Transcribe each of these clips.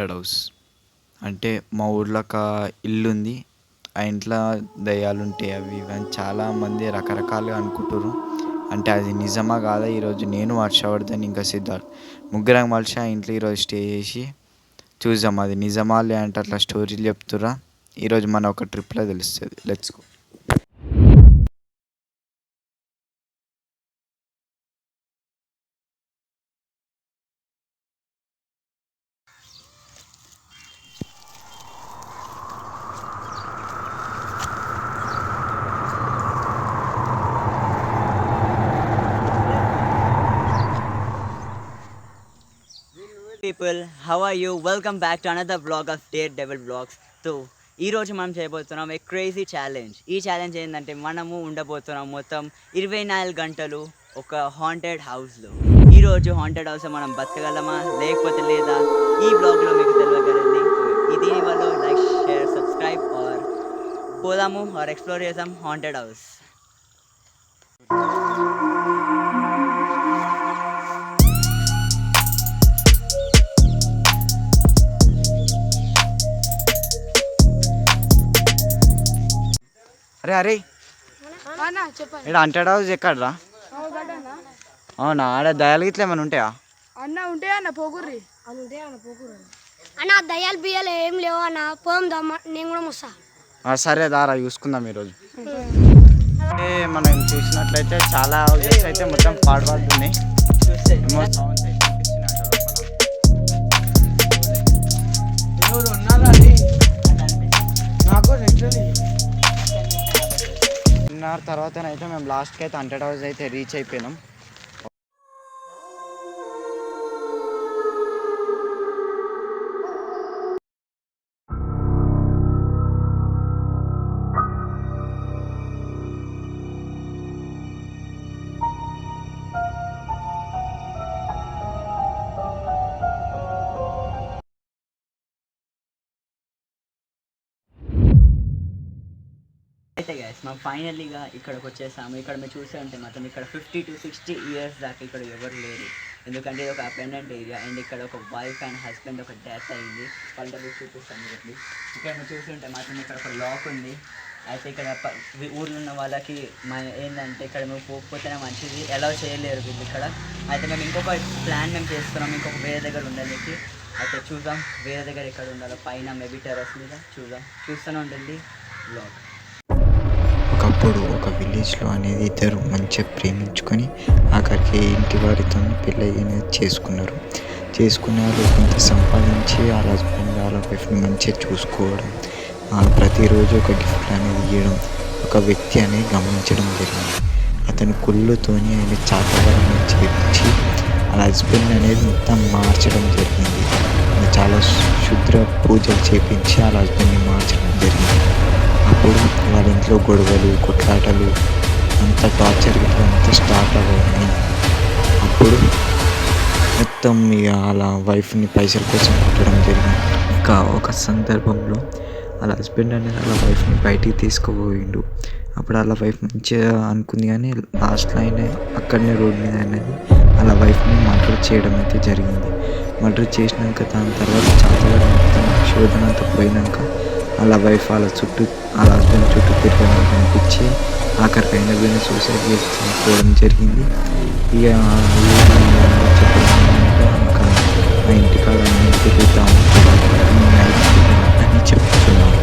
Haunted house. అంటే మా ఊర్లో ఒక ఇల్లు ఉంది. ఆ ఇంట్లో దయ్యాలు ఉంటాయి అవి ఇవి అని చాలామంది రకరకాలుగా అనుకుంటారు. అంటే అది నిజమా కాదా ఈరోజు నేను, హర్షవర్ధన్ ఇంకా సిద్ధార్థ్ ముగ్గురం కలిసి ఆ ఇంట్లో ఈరోజు స్టే చేసి చూద్దాం అది నిజమా లేదంటే అట్లా స్టోరీలు చెప్తురా. ఈరోజు మన ఒక ట్రిప్లో తెలుస్తుంది. Let's go. People, how are you? Welcome back to another blog of daredevil blogs. So ఈరోజు మనం చేయబోతున్నాం ఏ క్రేజీ ఛాలెంజ్. ఈ ఛాలెంజ్ ఏంటంటే మనము ఉండబోతున్నాం మొత్తం 24 గంటలు ఒక హాంటెడ్ హౌస్లో. ఈరోజు హాంటెడ్ హౌస్ మనం బతకగలమా లేకపోతే లేదా ఈ బ్లాగ్లో మీకు తెలియగలది. దీనివల్ల లైక్, షేర్, సబ్స్క్రైబ్ ఆర్ పోదాము ఆర్ ఎక్స్ప్లోర్ చేద్దాం హాంటెడ్ హౌస్. అరే అరే ఇక్కడ హాంటెడ్ హౌస్ ఎక్కడరా? అవునా, ఆడ దయాలు గిట్ల ఏమైనా ఉంటాయా? అన్న దయాలు బియ్యాలు ఏం లేవు అన్న, పోదాం దమ్మ, నేను కూడా వస్తా. సరే దారా చూసుకుందాం ఈరోజు. మనం చూసినట్లయితే చాలా హౌసెస్ అయితే మొత్తం పాడుపడుతున్నాయి. తర్వాతనైతే మేము లాస్ట్కి అయితే హాంటెడ్ హౌస్ అయితే రీచ్ అయిపోయినాం. అయితే గైస్ మనం ఫైనల్లీగా ఇక్కడికి వచ్చేసాము. ఇక్కడ మీరు చూసే ఉంటే మాత్రం ఇక్కడ 50 to 60 ఇయర్స్ దాకా ఇక్కడ ఎవరు లేరు. ఎందుకంటే ఇది ఒక అపెండెంట్ ఏరియా అండ్ ఇక్కడ ఒక వైఫ్ అండ్ హస్బెండ్ ఒక డెత్ అయింది. వాళ్ళకి చూపిస్తాను చూడండి. ఇక్కడ మీరు చూసి ఉంటే మాత్రం ఇక్కడ ఒక లాక్ ఉంది. అయితే ఇక్కడ ఊర్లో ఉన్న వాళ్ళకి ఏంటంటే ఇక్కడ మేము పోకపోతేనే మంచిది, అలౌ చేయలేరు వీళ్ళు ఇక్కడ. అయితే మేము ఇంకొక ప్లాన్ మేము చేస్తున్నాం, ఇంకొక వేరే దగ్గర ఉండడానికి. అయితే చూద్దాం వేరే దగ్గర ఎక్కడ ఉండాలో, పైన మేబీ టెర్రస్ మీద చూస్తూనే ఉంటుంది బ్లాగ్. ఒకప్పుడు ఒక విలేజ్లో అనేది ఇద్దరు మంచిగా ప్రేమించుకొని ఆఖరికి ఇంటి వారితో పెళ్ళి చేసుకున్నారు. చేసుకునే వాళ్ళు కొంత సంపాదించి వాళ్ళ హస్బెండ్ వాళ్ళ వైఫ్ని మంచిగా చూసుకోవడం, ప్రతిరోజు ఒక గిఫ్ట్ అనేది ఇవ్వడం ఒక వ్యక్తి అనేది గమనించడం జరిగింది. అతని కుళ్ళుతోని ఆయన చాతగానే చేపించి వాళ్ళ హస్బెండ్ అనేది మొత్తం మార్చడం జరిగింది. చాలా శుద్ర పూజలు చేపించి వాళ్ళ హస్బెండ్ని మార్చడం జరిగింది. అప్పుడు వాళ్ళ ఇంట్లో గొడవలు, కొట్లాటలు, అంత టార్చర్ అంతా స్టార్ట్ అవ్వని అప్పుడు మొత్తం వాళ్ళ వైఫ్ని పైసల కోసం కొట్టడం జరిగింది. ఇంకా ఒక సందర్భంలో వాళ్ళ హస్బెండ్ అనేది వాళ్ళ వైఫ్ని బయటికి తీసుకుపోయిండు. అప్పుడు వాళ్ళ వైఫ్ మంచిగా అనుకుంది, కానీ లాస్ట్లో అయినా అక్కడనే రోడ్ మీద అనేది వాళ్ళ వైఫ్ని మర్డర్ చేయడం అయితే జరిగింది. మర్డర్ చేసినాక దాని తర్వాత చాలా మొత్తం శోధన అంతా పోయినాక వాళ్ళ వైఫ్ వాళ్ళ హస్బెండ్ చుట్టూ తిరగడం కనిపించి ఆఖరికైనా వీళ్ళని సూసైడ్ చేసుకోవడం జరిగింది. ఇక చెప్పడం ఇంకా మా ఇంటికాడ తిరుగుతాము అని చెప్తున్నాను.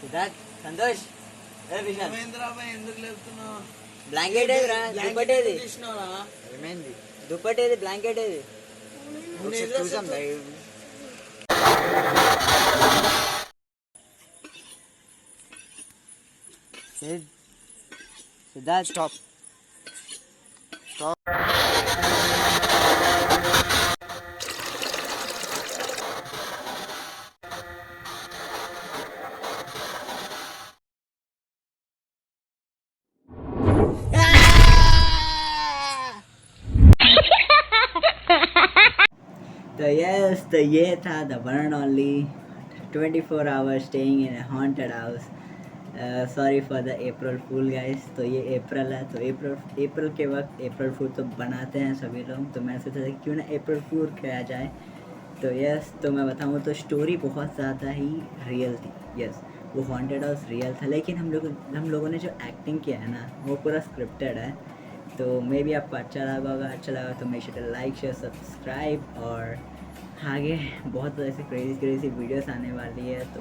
సిద్ధార్థ్, సంతోష్, ఏ విశాల్, ఎందుకు లేపుతున్నావు? బ్లాంకెట్ ఏది రా, దుప్పటి ఏది, తీసినావురా? ఏమైంది దుప్పటి ఏది, బ్లాంకెట్ ఏది? చూసాం సిద్ధార్థ్, స్టాప్ तो यस, तो ये था the one and only 24 hours staying in a haunted house. Sorry for the April fool guys. तो ये अप्रैल है, तो अप्रैल के वक्त अप्रैल फूल तो बनाते हैं सभी लोग, तो मैंने सोचा कि क्यों ना अप्रैल फूल किया जाए. तो यस, तो मैं बताऊँ तो स्टोरी बहुत ज़्यादा ही रियल थी. यस, वो हॉन्टेड हाउस रियल था, लेकिन हम लोगों ने जो एक्टिंग किया है ना, वो पूरा स्क्रिप्टेड है. तो मे भी आपको अच्छा लगा तो make sure to like, share, subscribe. और आगे बहुत ऐसे क्रेजी वीडियोस आने वाली है, तो